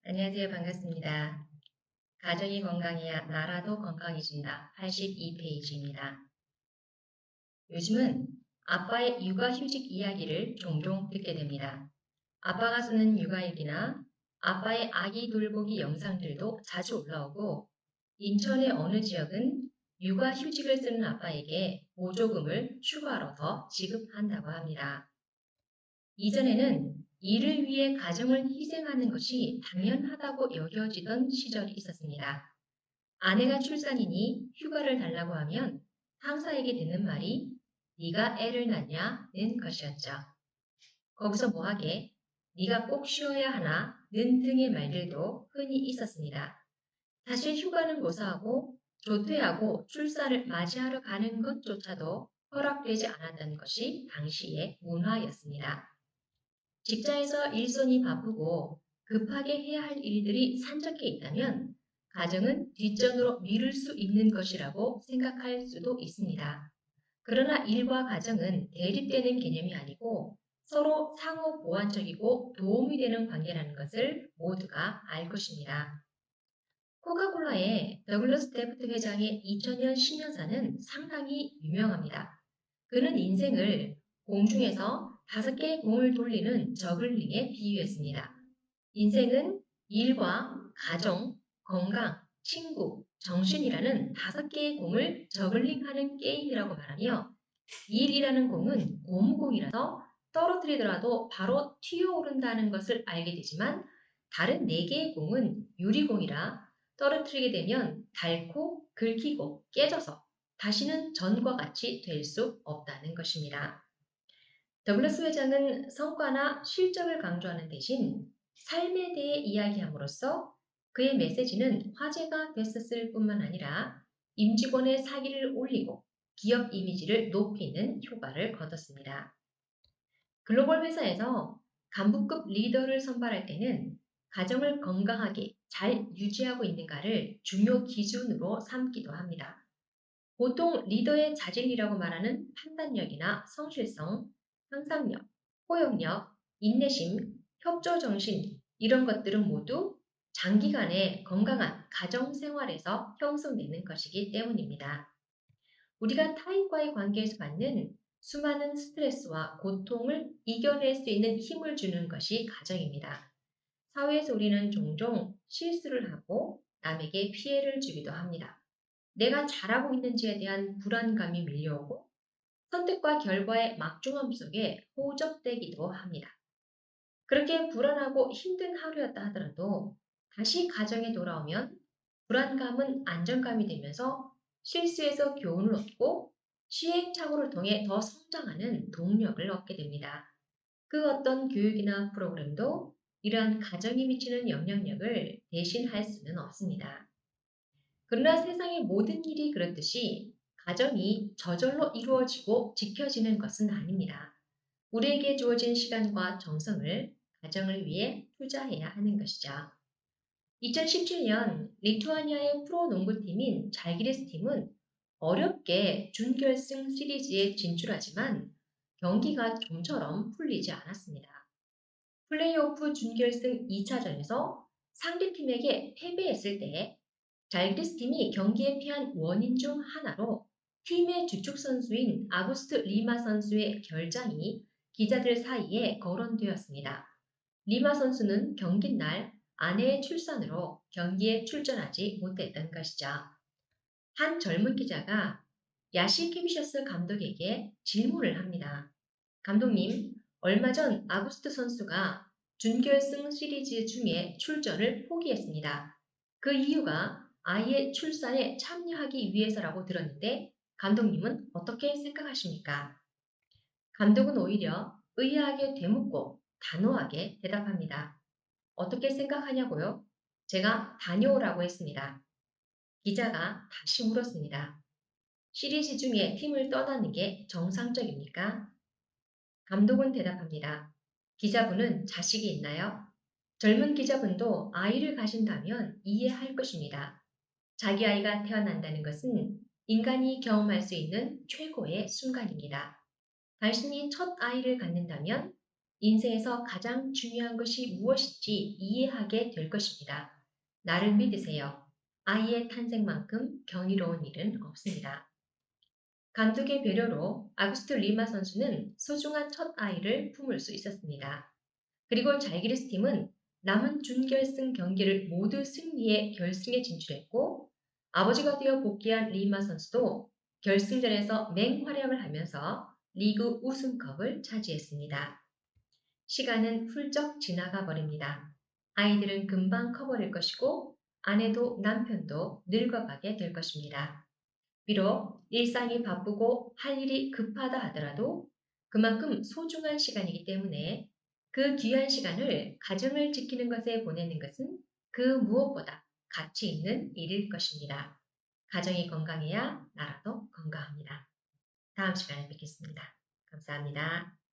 안녕하세요. 반갑습니다. 가정이 건강해야 나라도 건강해진다. 82페이지입니다. 요즘은 아빠의 육아휴직 이야기를 종종 듣게 됩니다. 아빠가 쓰는 육아일기나 아빠의 아기 돌보기 영상들도 자주 올라오고 인천의 어느 지역은 육아휴직을 쓰는 아빠에게 보조금을 추가로 더 지급한다고 합니다. 이전에는 일을 위해 가정을 희생하는 것이 당연하다고 여겨지던 시절이 있었습니다. 아내가 출산이니 휴가를 달라고 하면 상사에게 듣는 말이 네가 애를 낳냐는 것이었죠. 거기서 뭐하게 네가 꼭 쉬어야 하나 는 등의 말들도 흔히 있었습니다. 사실 휴가는 고사하고 조퇴하고 출산을 맞이하러 가는 것조차도 허락되지 않았던 것이 당시의 문화였습니다. 직장에서 일손이 바쁘고 급하게 해야 할 일들이 산적해 있다면 가정은 뒷전으로 미룰 수 있는 것이라고 생각할 수도 있습니다. 그러나 일과 가정은 대립되는 개념이 아니고 서로 상호 보완적이고 도움이 되는 관계라는 것을 모두가 알 것입니다. 코카콜라의 더글러스 데프트 회장의 2000년 신년사는 상당히 유명합니다. 그는 인생을 공중에서 5개의 공을 돌리는 저글링에 비유했습니다. 인생은 일과 가정, 건강, 친구, 정신이라는 5개의 공을 저글링하는 게임이라고 말하며 일이라는 공은 고무공이라서 떨어뜨리더라도 바로 튀어오른다는 것을 알게 되지만 다른 4개의 공은 유리공이라 떨어뜨리게 되면 닳고 긁히고 깨져서 다시는 전과 같이 될 수 없다는 것입니다. 더글라스 회장은 성과나 실적을 강조하는 대신 삶에 대해 이야기함으로써 그의 메시지는 화제가 됐었을 뿐만 아니라 임직원의 사기를 올리고 기업 이미지를 높이는 효과를 거뒀습니다. 글로벌 회사에서 간부급 리더를 선발할 때는 가정을 건강하게 잘 유지하고 있는가를 중요 기준으로 삼기도 합니다. 보통 리더의 자질이라고 말하는 판단력이나 성실성, 상상력, 포용력, 인내심, 협조정신 이런 것들은 모두 장기간의 건강한 가정 생활에서 형성되는 것이기 때문입니다. 우리가 타인과의 관계에서 받는 수많은 스트레스와 고통을 이겨낼 수 있는 힘을 주는 것이 가정입니다. 사회에서 우리는 종종 실수를 하고 남에게 피해를 주기도 합니다. 내가 잘하고 있는지에 대한 불안감이 밀려오고 선택과 결과의 막중함 속에 호적되기도 합니다. 그렇게 불안하고 힘든 하루였다 하더라도 다시 가정에 돌아오면 불안감은 안정감이 되면서 실수에서 교훈을 얻고 시행착오를 통해 더 성장하는 동력을 얻게 됩니다. 그 어떤 교육이나 프로그램도 이러한 가정이 미치는 영향력을 대신할 수는 없습니다. 그러나 세상의 모든 일이 그렇듯이 가정이 저절로 이루어지고 지켜지는 것은 아닙니다. 우리에게 주어진 시간과 정성을 가정을 위해 투자해야 하는 것이죠. 2017년 리투아니아의 프로 농구팀인 잘기리스 팀은 어렵게 준결승 시리즈에 진출하지만 경기가 좀처럼 풀리지 않았습니다. 플레이오프 준결승 2차전에서 상대팀에게 패배했을 때 잘기리스 팀이 경기에 패한 원인 중 하나로 팀의 주축 선수인 아구스트 리마 선수의 결장이 기자들 사이에 거론되었습니다. 리마 선수는 경기 날 아내의 출산으로 경기에 출전하지 못했던 것이죠. 한 젊은 기자가 야시 캐비셔스 감독에게 질문을 합니다. 감독님, 얼마 전 아구스트 선수가 준결승 시리즈 중에 출전을 포기했습니다. 그 이유가 아이의 출산에 참여하기 위해서라고 들었는데 감독님은 어떻게 생각하십니까? 감독은 오히려 의아하게 되묻고 단호하게 대답합니다. 어떻게 생각하냐고요? 제가 다녀오라고 했습니다. 기자가 다시 물었습니다. 시리즈 중에 팀을 떠나는 게 정상적입니까? 감독은 대답합니다. 기자분은 자식이 있나요? 젊은 기자분도 아이를 가진다면 이해할 것입니다. 자기 아이가 태어난다는 것은 인간이 경험할 수 있는 최고의 순간입니다. 당신이 첫 아이를 갖는다면 인생에서 가장 중요한 것이 무엇인지 이해하게 될 것입니다. 나를 믿으세요. 아이의 탄생만큼 경이로운 일은 없습니다. 감독의 배려로 아구스트 리마 선수는 소중한 첫 아이를 품을 수 있었습니다. 그리고 잘기리스 팀은 남은 준결승 경기를 모두 승리해 결승에 진출했고 아버지가 되어 복귀한 리마 선수도 결승전에서 맹활약을 하면서 리그 우승컵을 차지했습니다. 시간은 훌쩍 지나가 버립니다. 아이들은 금방 커버릴 것이고 아내도 남편도 늙어가게 될 것입니다. 비록 일상이 바쁘고 할 일이 급하다 하더라도 그만큼 소중한 시간이기 때문에 그 귀한 시간을 가정을 지키는 것에 보내는 것은 그 무엇보다 가치 있는 일일 것입니다. 가정이 건강해야 나라도 건강합니다. 다음 시간에 뵙겠습니다. 감사합니다.